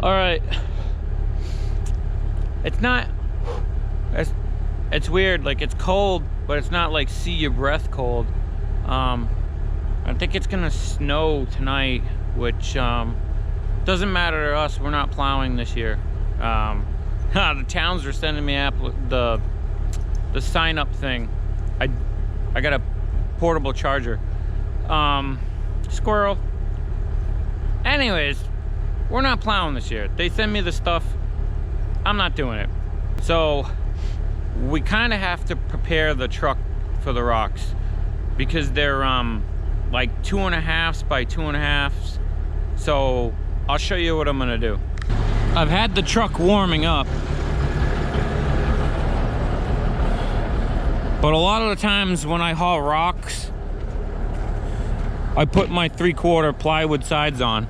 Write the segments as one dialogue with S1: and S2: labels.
S1: All right. It's weird, like it's cold, but it's not like see your breath cold. I think it's gonna snow tonight, which doesn't matter to us. We're not plowing this year. The towns are sending me the sign up thing. I got a portable charger. Squirrel. Anyways, we're not plowing this year. They send me the stuff. I'm not doing it. So we kind of have to prepare the truck for the rocks because they're like 2.5s by 2.5s. So I'll show you what I'm gonna do. I've had the truck warming up, but a lot of the times when I haul rocks, I put my 3/4 plywood sides on.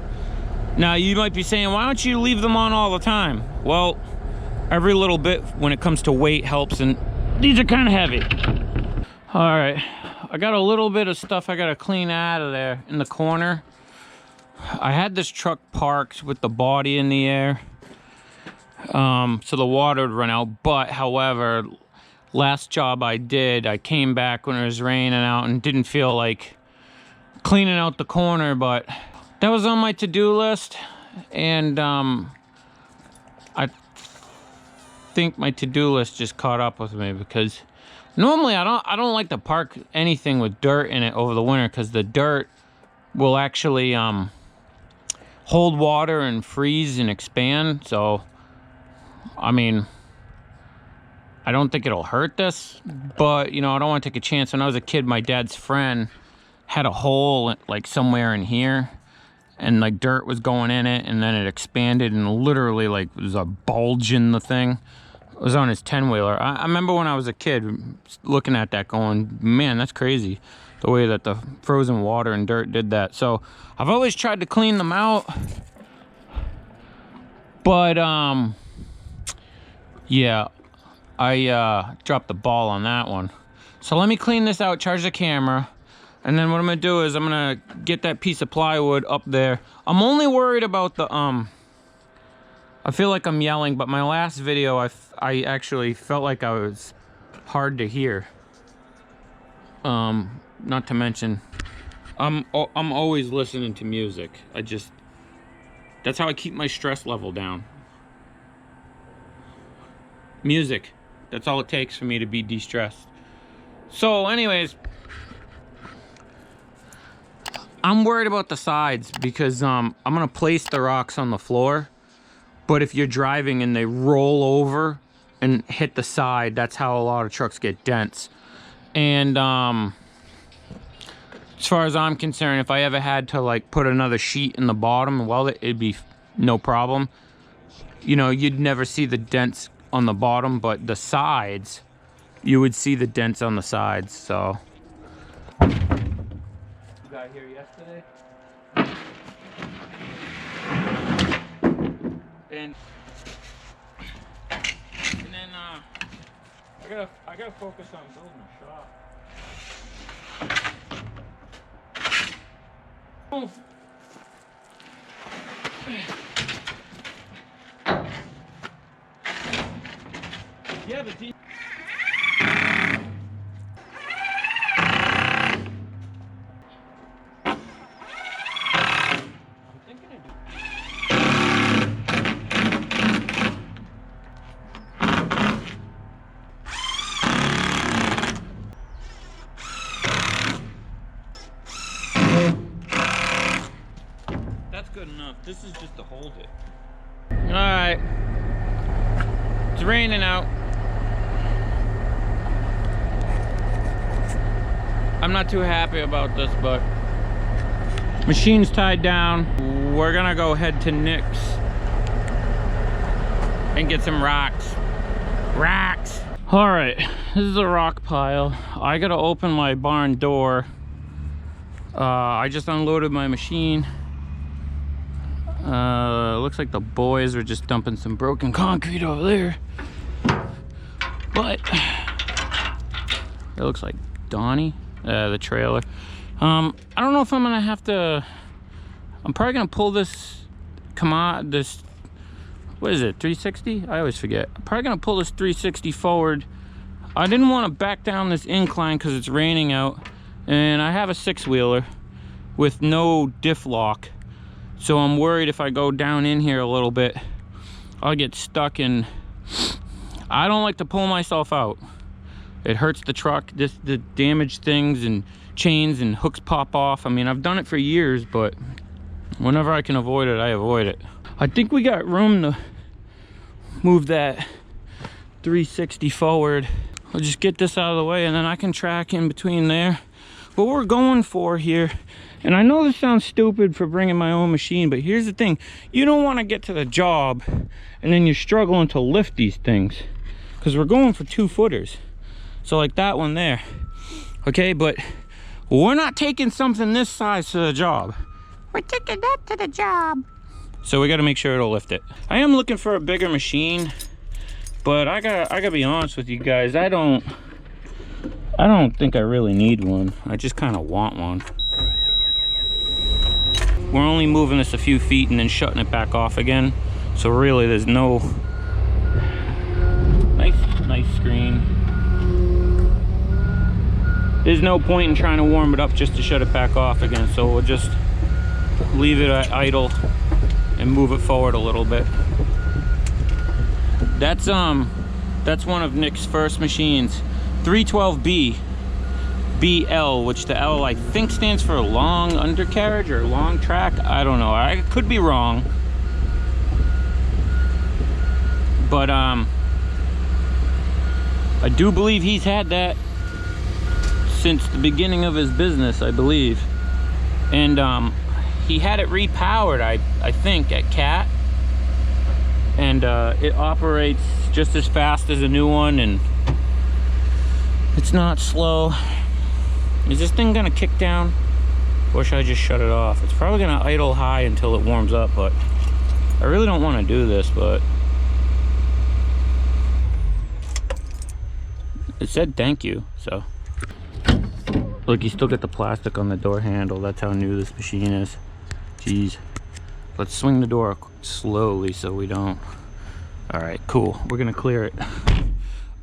S1: Now you might be saying, why don't you leave them on all the time? Well, every little bit when it comes to weight helps, and these are kind of heavy. All right, I got a little bit of stuff I gotta clean out of there in the corner. I had this truck parked with the body in the air, so the water would run out. But however, last job I did, I came back when it was raining out and didn't feel like cleaning out the corner, but that was on my to-do list, and I think my to-do list just caught up with me, because normally I don't like to park anything with dirt in it over the winter, because the dirt will actually hold water and freeze and expand. So I mean, I don't think it'll hurt this, but you know, I don't want to take a chance. When I was a kid, my dad's friend had a hole like somewhere in here, and like dirt was going in it, and then it expanded, and literally like there's a bulge in the thing. It was on his 10-wheeler. I remember when I was a kid looking at that going, man, that's crazy, the way that the frozen water and dirt did that. So I've always tried to clean them out, but yeah, I dropped the ball on that one. So let me clean this out, charge the camera, and then what I'm gonna do is I'm gonna get that piece of plywood up there. I'm only worried about the I feel like I'm yelling, but my last video I actually felt like I was hard to hear. Not to mention, I'm always listening to music. That's how I keep my stress level down. Music. That's all it takes for me to be de-stressed. So anyways, I'm worried about the sides because I'm gonna place the rocks on the floor, but if you're driving and they roll over and hit the side, that's how a lot of trucks get dents. And as far as I'm concerned, if I ever had to like put another sheet in the bottom and weld it, it'd be no problem. You know, you'd never see the dents on the bottom, but the sides, you would see the dents on the sides. So got here yesterday, and then I gotta focus on building a shop. Oh. Yeah, the deep. Good enough. This is just to hold it. All right, it's raining out. I'm not too happy about this, but machine's tied down. We're gonna go head to Nick's and get some rocks. All right, this is a rock pile. I gotta open my barn door. I just unloaded my machine. Looks like the boys are just dumping some broken concrete over there, but it looks like Donnie, the trailer. I don't know if I'm gonna have to. I'm probably gonna pull this what is it, 360? I always forget. I'm probably gonna pull this 360 forward. I didn't want to back down this incline because it's raining out, and I have a 6-wheeler with no diff lock, so I'm worried if I go down in here a little bit, I'll get stuck, and I don't like to pull myself out. It hurts the truck. The damaged things and chains and hooks pop off. I mean, I've done it for years, but whenever I can avoid it, I avoid it. I think we got room to move that 360 forward. I'll just get this out of the way, and then I can track in between there. What we're going for here, and I know this sounds stupid for bringing my own machine, but here's the thing. You don't want to get to the job and then you're struggling to lift these things, because we're going for 2-footers. So like that one there, okay? But we're not taking something this size to the job. We're taking that to the job. So we got to make sure it'll lift it. I am looking for a bigger machine, but I gotta be honest with you guys. I don't think I really need one. I just kind of want one. We're only moving this a few feet and then shutting it back off again. So really there's no nice screen. There's no point in trying to warm it up just to shut it back off again. So we'll just leave it at idle and move it forward a little bit. That's one of Nick's first machines, 312B BL, which the L I think stands for long undercarriage or long track. I don't know. I could be wrong. But I do believe he's had that since the beginning of his business, I believe. And he had it repowered, I think, at Cat. And it operates just as fast as a new one, and it's not slow. Is this thing gonna kick down, or should I just shut it off? It's probably gonna idle high until it warms up, but I really don't want to do this. But it said thank you, so look, you still get the plastic on the door handle. That's how new this machine is. Jeez. Let's swing the door slowly so we don't. All right, cool. We're gonna clear it.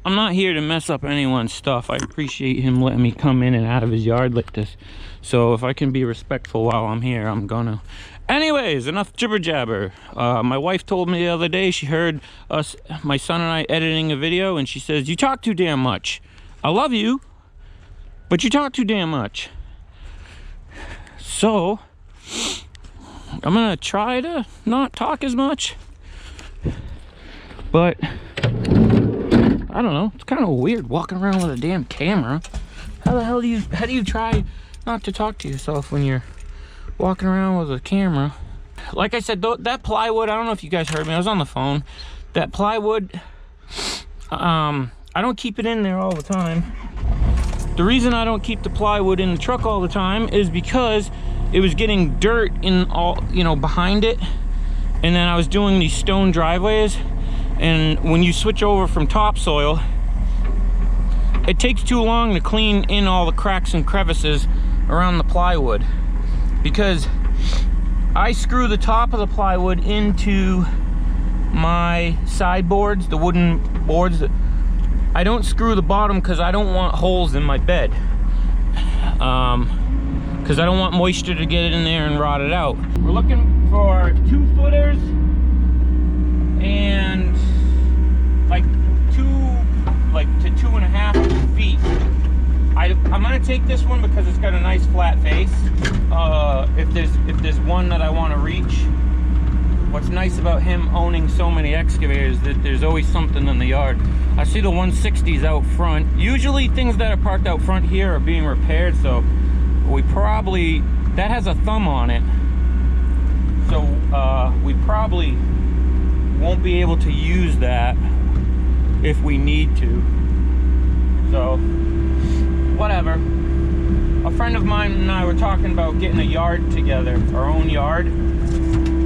S1: I'm not here to mess up anyone's stuff. I appreciate him letting me come in and out of his yard like this. So if I can be respectful while I'm here, I'm gonna. Anyways, enough jibber jabber. My wife told me the other day she heard us, my son and I, editing a video, and she says, "You talk too damn much. I love you, but you talk too damn much." So I'm gonna try to not talk as much, but I don't know, it's kind of weird walking around with a damn camera. How the hell do you try not to talk to yourself when you're walking around with a camera? Like I said, that plywood, I don't know if you guys heard me, I was on the phone. That plywood, I don't keep it in there all the time. The reason I don't keep the plywood in the truck all the time is because it was getting dirt in all, you know, behind it. And then I was doing these stone driveways, and when you switch over from topsoil, it takes too long to clean in all the cracks and crevices around the plywood, because I screw the top of the plywood into my sideboards, the wooden boards. I don't screw the bottom because I don't want holes in my bed, because I don't want moisture to get in there and rot it out. We're looking for 2-footers and like 2 to 2.5 feet. I'm gonna take this one because it's got a nice flat face. If there's one that I want to reach, what's nice about him owning so many excavators is that there's always something in the yard. I see the 160s out front. Usually things that are parked out front here are being repaired, so we probably, that has a thumb on it, so we probably won't be able to use that if we need to. So whatever. A friend of mine and I were talking about getting a yard together, our own yard,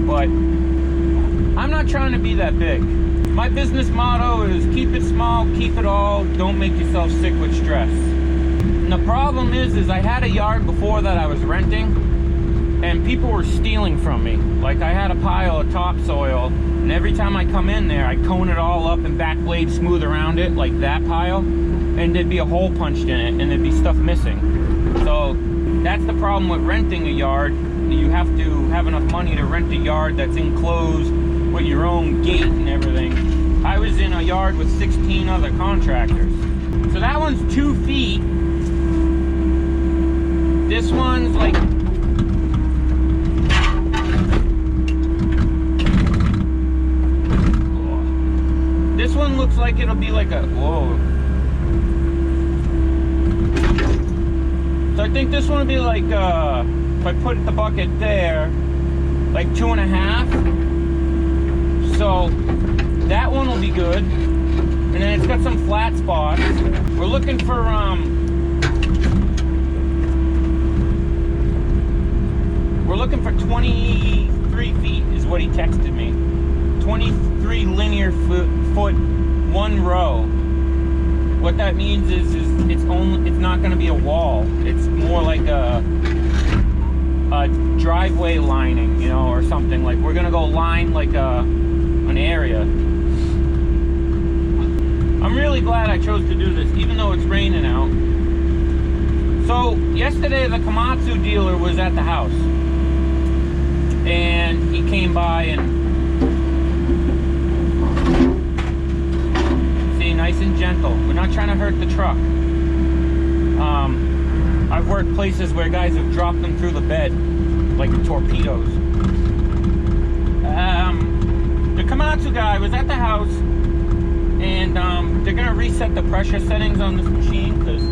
S1: but I'm not trying to be that big. My business motto is keep it small, keep it all, don't make yourself sick with stress. And the problem is I had a yard before that I was renting, and people were stealing from me. Like, I had a pile of topsoil, and every time I come in there, I cone it all up and backblade smooth around it, like that pile, and there'd be a hole punched in it, and there'd be stuff missing. So that's the problem with renting a yard. You have to have enough money to rent a yard that's enclosed with your own gate and everything. I was in a yard with 16 other contractors. So that one's 2 feet. This one's like, this one looks like it'll be like a, whoa. So I think this one will be like, if I put the bucket there, like 2.5. So that one will be good. And then it's got some flat spots. We're looking for, we're looking for 23 feet is what he texted me. 23 linear foot, 1 row. What that means is it's not going to be a wall. It's more like a driveway lining, you know, or something. Like, we're going to go line like an area. I'm really glad I chose to do this, even though it's raining out. So yesterday the Komatsu dealer was at the house, and he came by and nice and gentle. We're not trying to hurt the truck. I've worked places where guys have dropped them through the bed like torpedoes. The Komatsu guy was at the house, and they're gonna reset the pressure settings on this machine because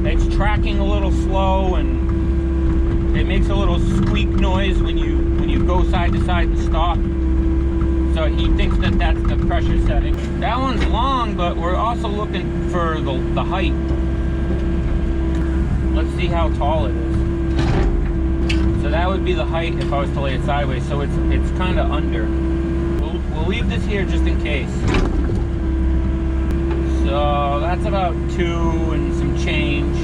S1: it's tracking a little slow and it makes a little squeak noise when you go side to side and stop. So he thinks that that's the pressure setting. That one's long, but we're also looking for the height. Let's see how tall it is. So that would be the height if I was to lay it sideways. So it's kind of under. We'll leave this here just in case. So that's about 2 and some change.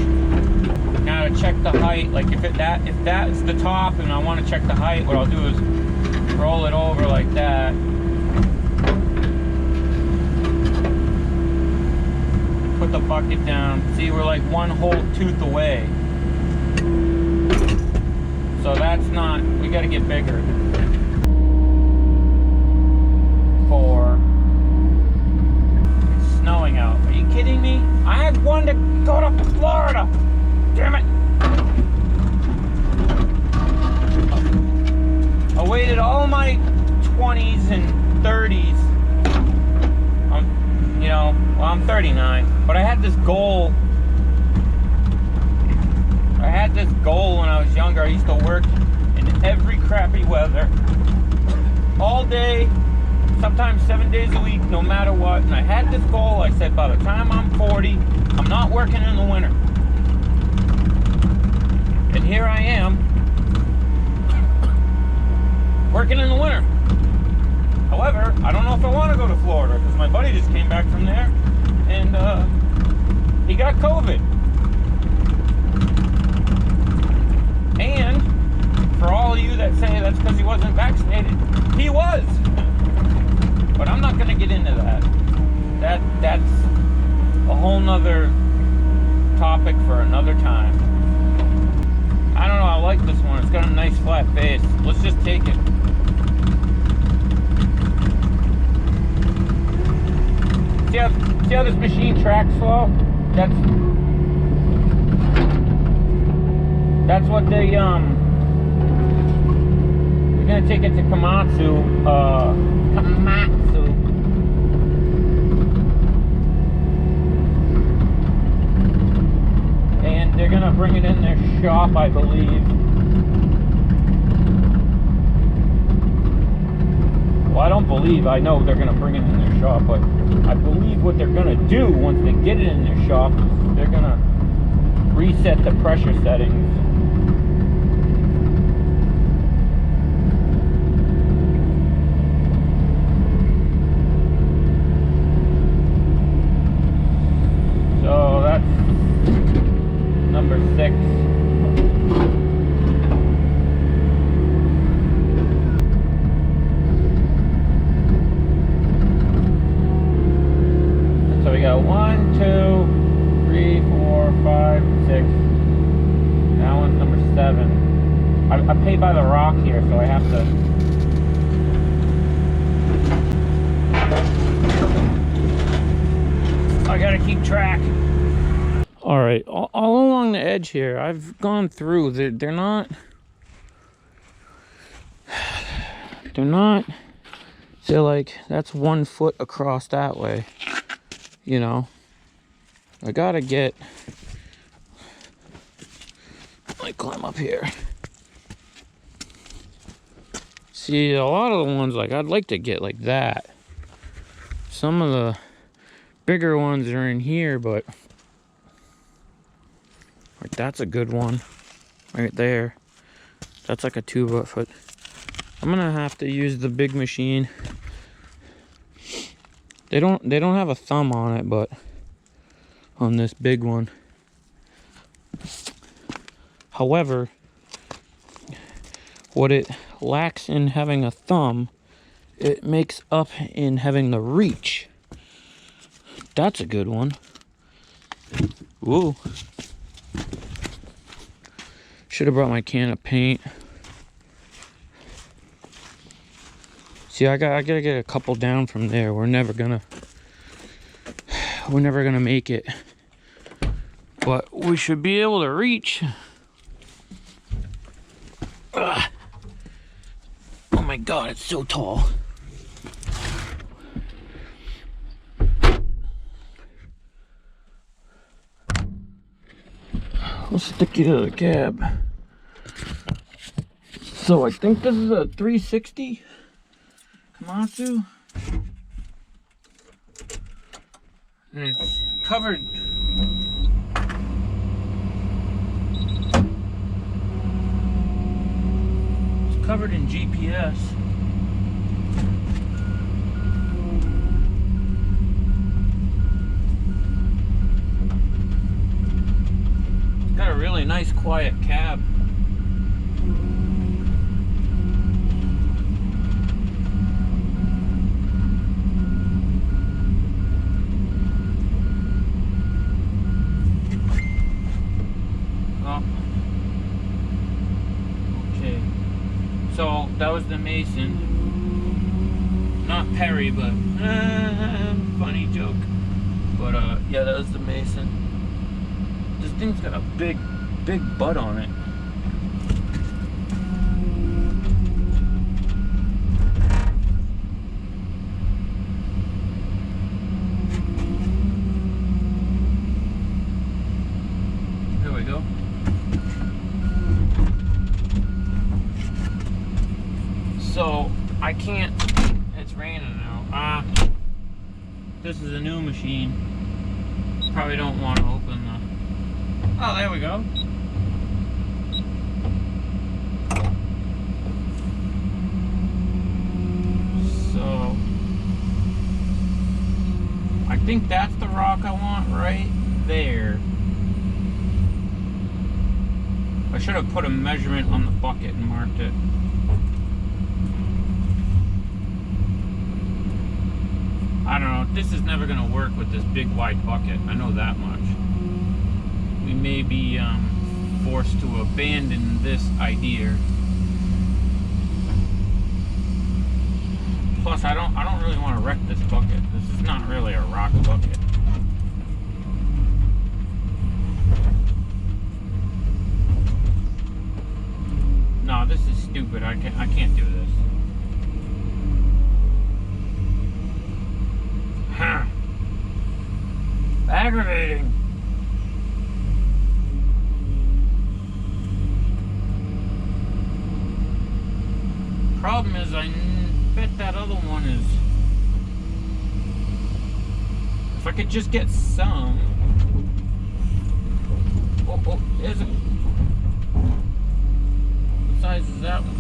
S1: Now to check the height, like if that's the top and I want to check the height, what I'll do is roll it over like that. Put the bucket down. See, we're like 1 whole tooth away. So that's not, we got to get bigger. 4. It's snowing out. Are you kidding me? I had one to go to Florida. Damn it. I waited all my 20s and 30s. You know, well, I'm 39, but I had this goal. I had this goal when I was younger. I used to work in every crappy weather, all day, sometimes 7 days a week, no matter what. And I had this goal. I said, by the time I'm 40, I'm not working in the winter. And here I am, working in the winter. However, I don't know if I want to go to Florida because my buddy just came back from there and he got COVID. And for all of you that say that's because he wasn't vaccinated, he was. But I'm not going to get into that. That's a whole nother topic for another time. I don't know, I like this one. It's got a nice flat face. Let's just take it. See how this machine tracks slow? That's what they we're gonna take it to Komatsu. And they're gonna bring it in their shop, I believe. Well, I don't believe, I know they're gonna bring it in their shop, but I believe what they're gonna do once they get it in their shop, they're gonna reset the pressure settings. So that's number 6. have to. I gotta keep track. All right, all along the edge here, I've gone through. They're not. They're not. So like that's 1 foot across that way. You know, I gotta get. Let me climb up here. See, a lot of the ones, like, I'd like to get like that. Some of the bigger ones are in here, but like that's a good one right there. That's like a 2 foot. I'm gonna have to use the big machine. They don't have a thumb on it, but on this big one. However, what it lacks in having a thumb, it makes up in having the reach. That's a good one. Ooh. Should have brought my can of paint. See, I gotta get a couple down from there. We're never gonna make it. But we should be able to reach. Ugh. Oh my God, it's so tall. I'll stick you to the cab. So I think this is a 360 Komatsu. And it's covered. It's covered in GPS. It's got a really nice quiet cab. So that was the Mason, not Perry, but funny joke. But yeah, that was the Mason. This thing's got a big butt on it. Here we go. So I can't, it's raining now. This is a new machine. Probably don't want to open the, oh, there we go. So I think that's the rock I want right there. I should have put a measurement on the bucket and marked it. I don't know, this is never going to work with this big wide bucket, I know that much. We may be forced to abandon this idea. Plus, I don't really want to wreck this bucket. This is not really a rock bucket. No, this is stupid. I can't do this. Aggravating. Problem is, I bet that other one is. If I could just get some. Oh, there's a. What size is that one?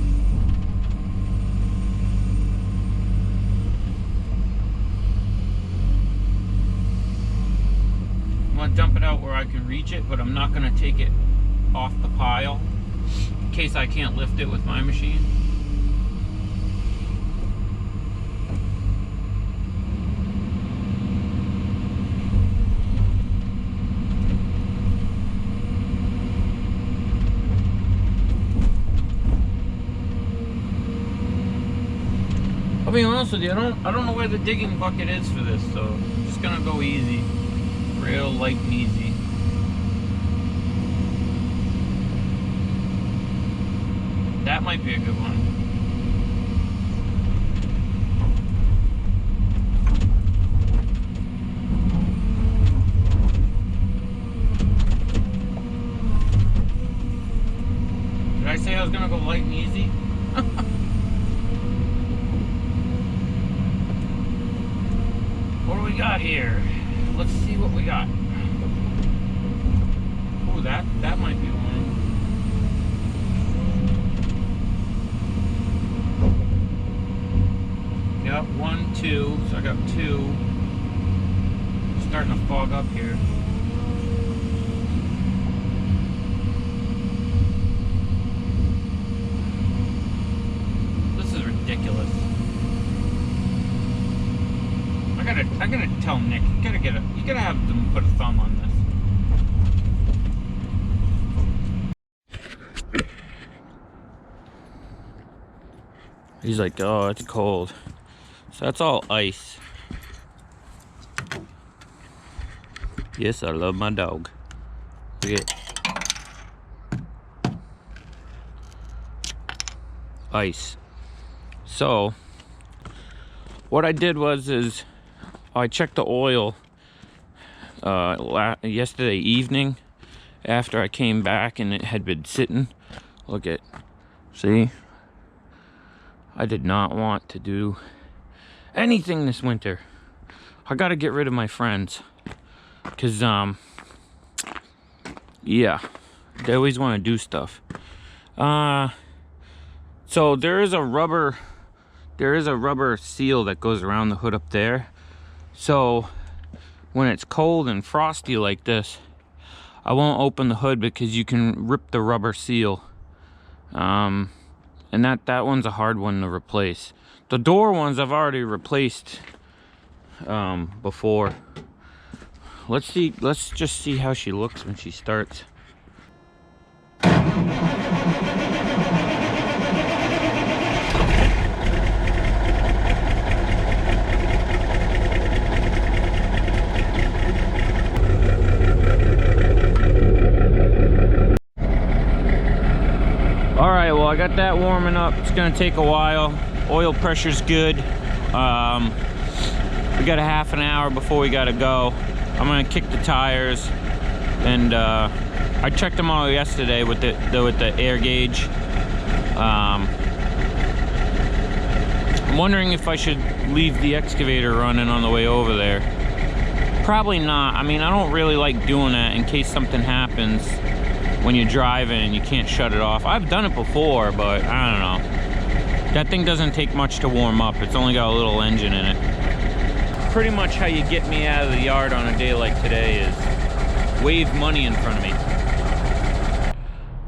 S1: I'm gonna dump it out where I can reach it, but I'm not gonna take it off the pile in case I can't lift it with my machine. I'll be honest with you, I don't know where the digging bucket is for this, so I'm just gonna go easy. Real light and easy. That might be a good one. Did I say I was gonna go light and easy? What do we got here? Let's see what we got. Oh, that might be one. Yep, 1, 2. So I got 2. It's starting to fog up here. This is ridiculous. I gotta tell Nick, you gotta have them put a thumb on this. He's like, oh, it's cold. So that's all ice. Yes, I love my dog. Look at ice. So what I did is I checked the oil yesterday evening after I came back, and it had been sitting. Look at, see, I did not want to do anything this winter. I gotta get rid of my friends, cause yeah, they always want to do stuff. So there is a rubber seal that goes around the hood up there. So when it's cold and frosty like this, I won't open the hood because you can rip the rubber seal. And that one's a hard one to replace. The door ones I've already replaced before. Let's just see how she looks when she starts. Alright, well, I got that warming up. It's gonna take a while. Oil pressure's good. We got a half an hour before we gotta go. I'm gonna kick the tires, and I checked them all yesterday with the air gauge. I'm wondering if I should leave the excavator running on the way over there. Probably not. I mean, I don't really like doing that in case something happens when you're driving and you can't shut it off. I've done it before, but I don't know. That thing doesn't take much to warm up. It's only got a little engine in it. Pretty much how you get me out of the yard on a day like today is wave money in front of me.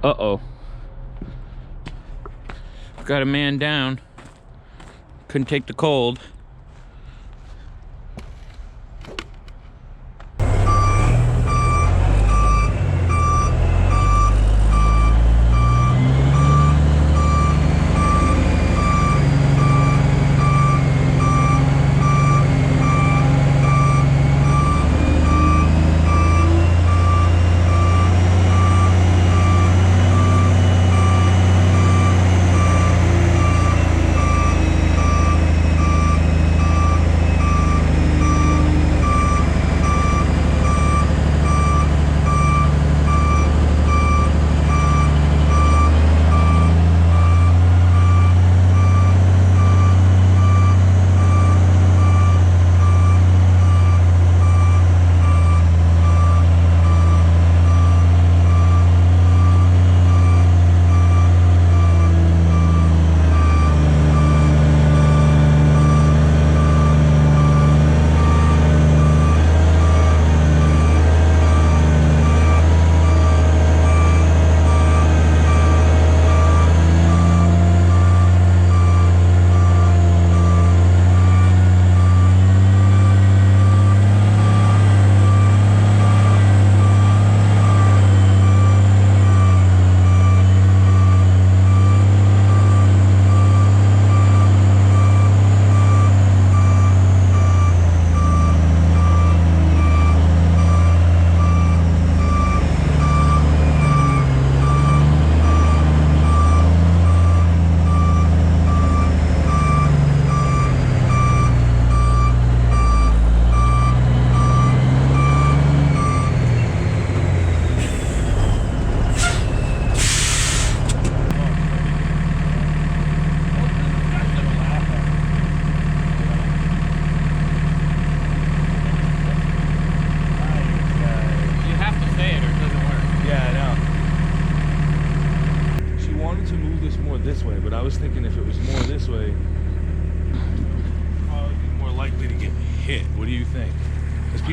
S1: Uh-oh. Got a man down. Couldn't take the cold.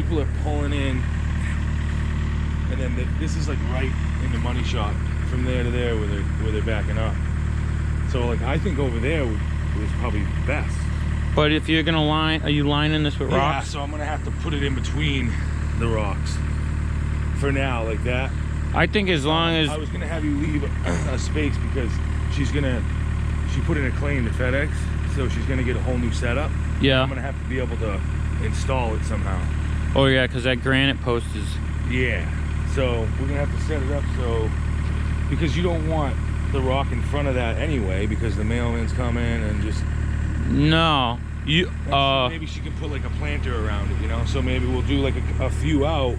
S2: people are pulling in, and then this is like right in the money shot from there to there where they're backing up. So like I think over there was probably best.
S1: But if you're gonna line, are you lining this with rocks?
S2: Yeah, so I'm gonna have to put it in between the rocks for now, like that.
S1: I think as long as
S2: I was gonna have you leave a space because she put in a claim to FedEx, so she's gonna get a whole new setup.
S1: yeah.
S2: I'm gonna have to be able to install it somehow.
S1: Oh yeah, because that granite post is.
S2: Yeah. So we're gonna have to set it up so, because you don't want the rock in front of that anyway, because the mailman's coming and just.
S1: No. You
S2: maybe she can put like a planter around it, you know. So maybe we'll do like a few out,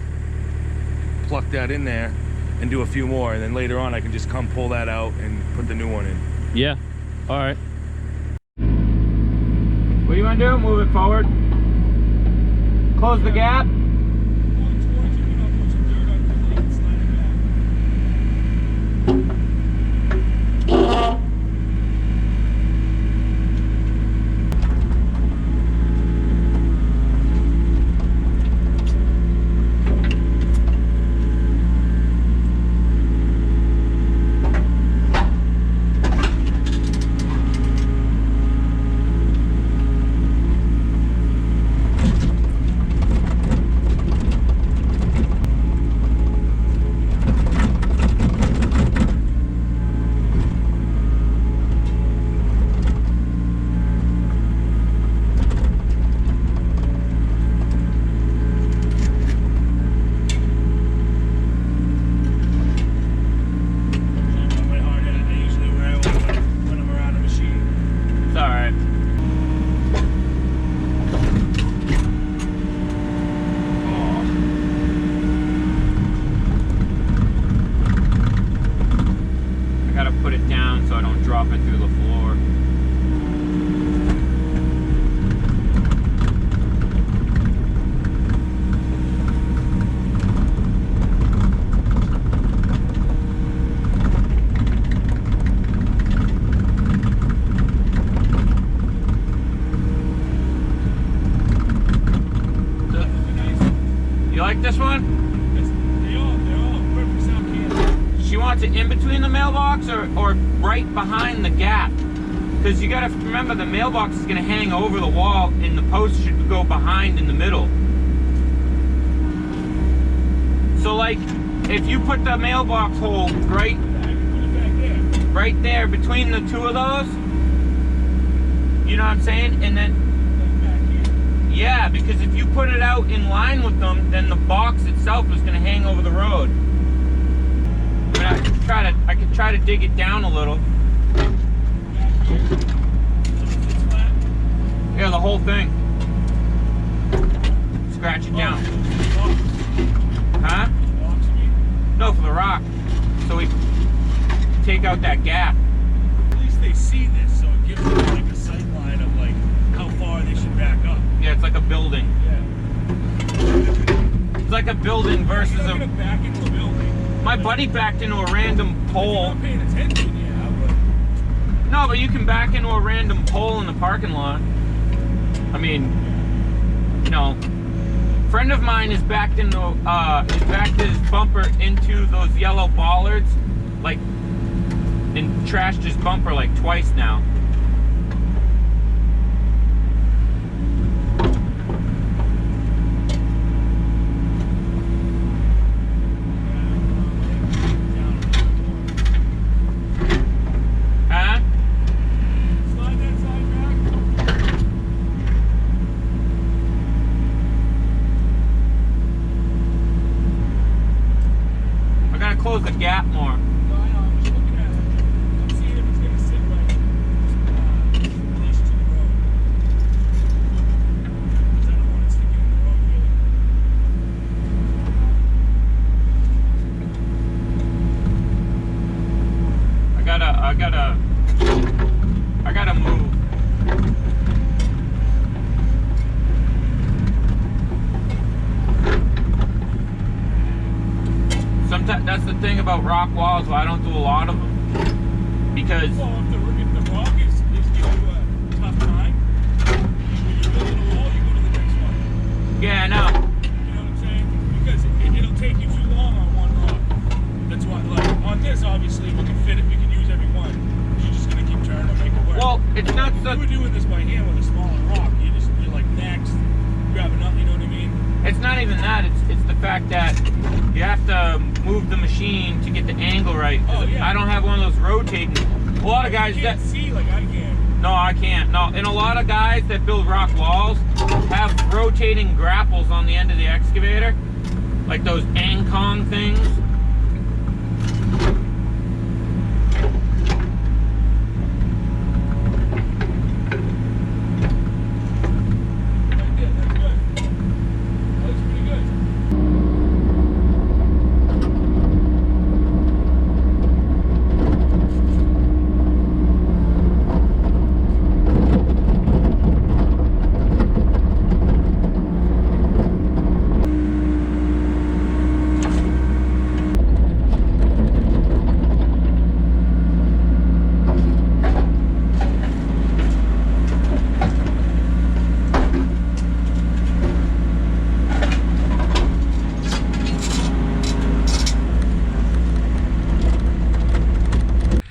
S2: pluck that in there, and do a few more, and then later on I can just come pull that out and put the new one in.
S1: Yeah. All right. What do you want to do? Move it forward. Close the gap. This one?
S2: They're all perfect sound cans.
S1: She wants it in between the mailbox or right behind the gap. Because you gotta remember the mailbox is gonna hang over the wall and the post should go behind in the middle. So like, if you put the mailbox hole right there between the two of those, you know what I'm saying? And then yeah, because if you put it out in line with them, then the box itself is going to hang over the road. I mean, I could try to dig it down a little. Yeah, the whole thing. Scratch it down. Huh? No, for the rock. So we take out that gap.
S2: At least they see this, so it gives them like a sight line of like how far they should back up.
S1: Yeah, it's like a building.
S2: Yeah.
S1: It's like a building versus
S2: You're not gonna back into a building.
S1: My buddy backed into a random pole.
S2: You're not paying attention, yeah, but...
S1: No, but you can back into a random pole in the parking lot. I mean, you know, friend of mine has backed his bumper into those yellow bollards, like, and trashed his bumper like twice now. Close the gap more.
S2: No, I know, I'm just looking at it. I'm seeing if it's going to sit right in relation to the road. Because I don't want it sticking in the road, really.
S1: I gotta move. Sometimes that's the thing about rock walls. Why I don't do a lot of them, because
S2: well, if the rock is giving you a tough time, when you're building a wall, you go to the next one.
S1: yeah, I know.
S2: You know what You were doing this by hand with a smaller rock. You're like next, grabbing up. You know what I mean?
S1: It's not even that. It's the fact that you have to move the machine to get the angle right.
S2: Oh yeah.
S1: I don't have one of those rotating. A lot of guys
S2: you can't see like I can.
S1: No, I can't. No, and a lot of guys that build rock walls have rotating grapples on the end of the excavator, like those Angkong things.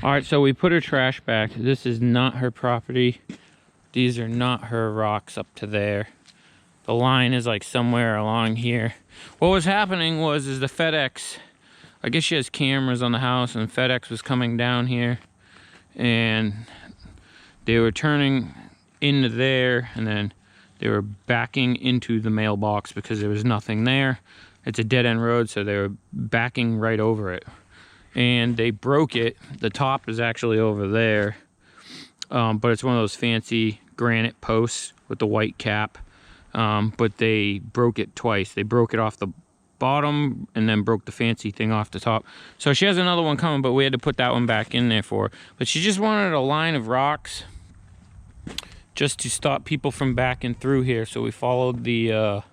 S1: All right, so we put her trash back. This is not her property. These are not her rocks up to there. The line is like somewhere along here. What was happening is the FedEx, I guess she has cameras on the house, and FedEx was coming down here and they were turning into there, and then they were backing into the mailbox because there was nothing there. It's a dead-end road, so they were backing right over it. And they broke it. The top is actually over there, but it's one of those fancy granite posts with the white cap, but they broke it twice. They broke it off the bottom and then broke the fancy thing off the top. So she has another one coming, but we had to put that one back in there for her. But she just wanted a line of rocks just to stop people from backing through here. So we followed the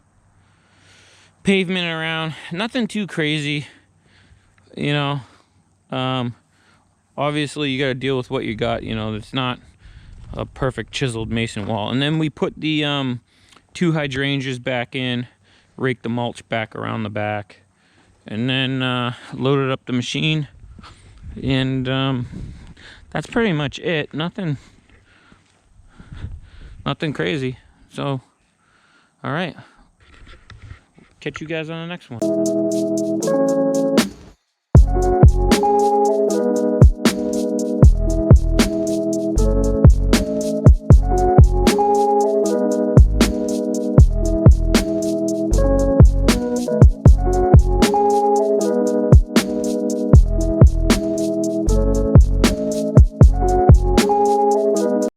S1: pavement around. Nothing too crazy, you know. Obviously you got to deal with what you got. You know, it's not a perfect chiseled mason wall. And then we put the 2 hydrangeas back in, raked the mulch back around the back, and then loaded up the machine. And that's pretty much it. Nothing crazy. So, all right, catch you guys on the next one.